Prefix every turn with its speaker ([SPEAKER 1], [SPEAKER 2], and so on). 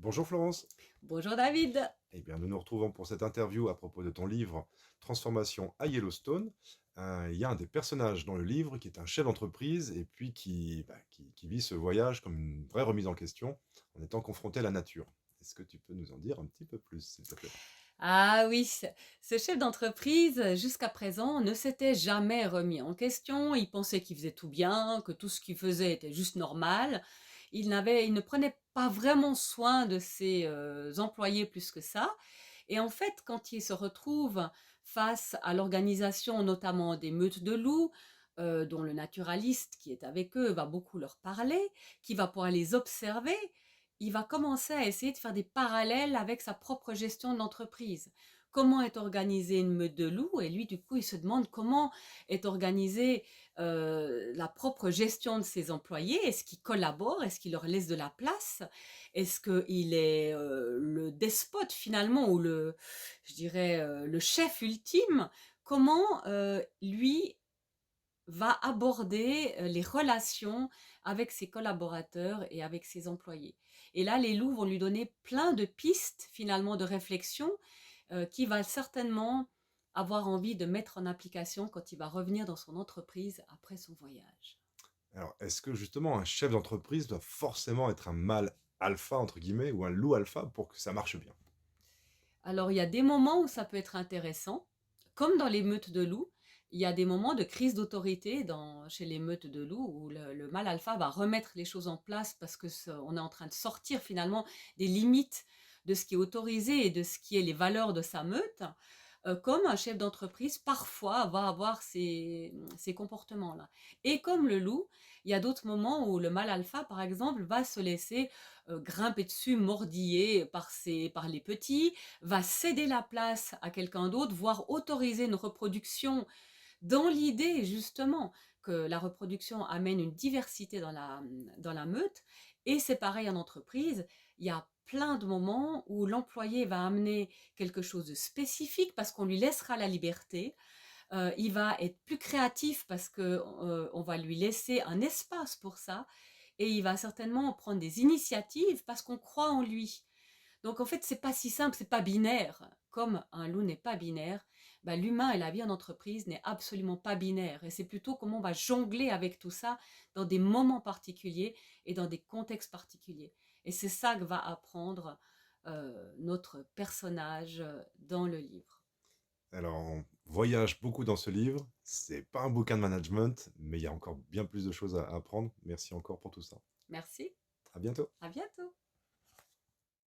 [SPEAKER 1] Bonjour Florence.
[SPEAKER 2] Bonjour David.
[SPEAKER 1] Eh bien, nous nous retrouvons pour cette interview à propos de ton livre Transformation à Yellowstone. Il y a un des personnages dans le livre qui est un chef d'entreprise et puis qui vit ce voyage comme une vraie remise en question en étant confronté à la nature. Est-ce que tu peux nous en dire un petit peu plus, s'il te plaît?
[SPEAKER 2] Ah oui, ce chef d'entreprise, jusqu'à présent, ne s'était jamais remis en question. Il pensait qu'il faisait tout bien, que tout ce qu'il faisait était juste normal. Il ne prenait pas vraiment soin de ses employés plus que ça. Et en fait, quand il se retrouve face à l'organisation notamment des meutes de loups, dont le naturaliste qui est avec eux va beaucoup leur parler, qui va pouvoir les observer, il va commencer à essayer de faire des parallèles avec sa propre gestion de l'entreprise. Comment est organisée une meute de loups? Et lui, du coup, il se demande comment est organisée la propre gestion de ses employés. Est-ce qu'il collabore? Est-ce qu'il leur laisse de la place? Est-ce qu'il est le despote finalement ou je dirais, le chef ultime? Comment lui va aborder les relations avec ses collaborateurs et avec ses employés? Et là, les loups vont lui donner plein de pistes finalement de réflexion qu'il va certainement avoir envie de mettre en application quand il va revenir dans son entreprise après son voyage.
[SPEAKER 1] Alors, est-ce que justement un chef d'entreprise doit forcément être un mâle alpha, entre guillemets, ou un loup alpha pour que ça marche bien?
[SPEAKER 2] Alors, il y a des moments où ça peut être intéressant, comme dans les meutes de loups. Il y a des moments de crise d'autorité chez les meutes de loups où le mâle alpha va remettre les choses en place parce que on est en train de sortir finalement des limites de ce qui est autorisé et de ce qui est les valeurs de sa meute. Comme un chef d'entreprise parfois va avoir ces comportements-là. Et comme le loup, il y a d'autres moments où le mâle alpha, par exemple, va se laisser grimper dessus, mordiller par les petits, va céder la place à quelqu'un d'autre, voire autoriser une reproduction dans l'idée justement que la reproduction amène une diversité dans la meute. Et c'est pareil en entreprise, il y a plein de moments où l'employé va amener quelque chose de spécifique parce qu'on lui laissera la liberté. Il va être plus créatif parce que on va lui laisser un espace pour ça, et il va certainement prendre des initiatives parce qu'on croit en lui. Donc en fait, c'est pas si simple, c'est pas binaire. Comme un loup n'est pas binaire, bah, l'humain et la vie en entreprise n'est absolument pas binaire. Et c'est plutôt comment on va jongler avec tout ça dans des moments particuliers et dans des contextes particuliers. Et c'est ça que va apprendre notre personnage dans le livre.
[SPEAKER 1] Alors, on voyage beaucoup dans ce livre. C'est pas un bouquin de management, mais il y a encore bien plus de choses à apprendre. Merci encore pour tout ça.
[SPEAKER 2] Merci,
[SPEAKER 1] À bientôt.
[SPEAKER 2] à bientôt.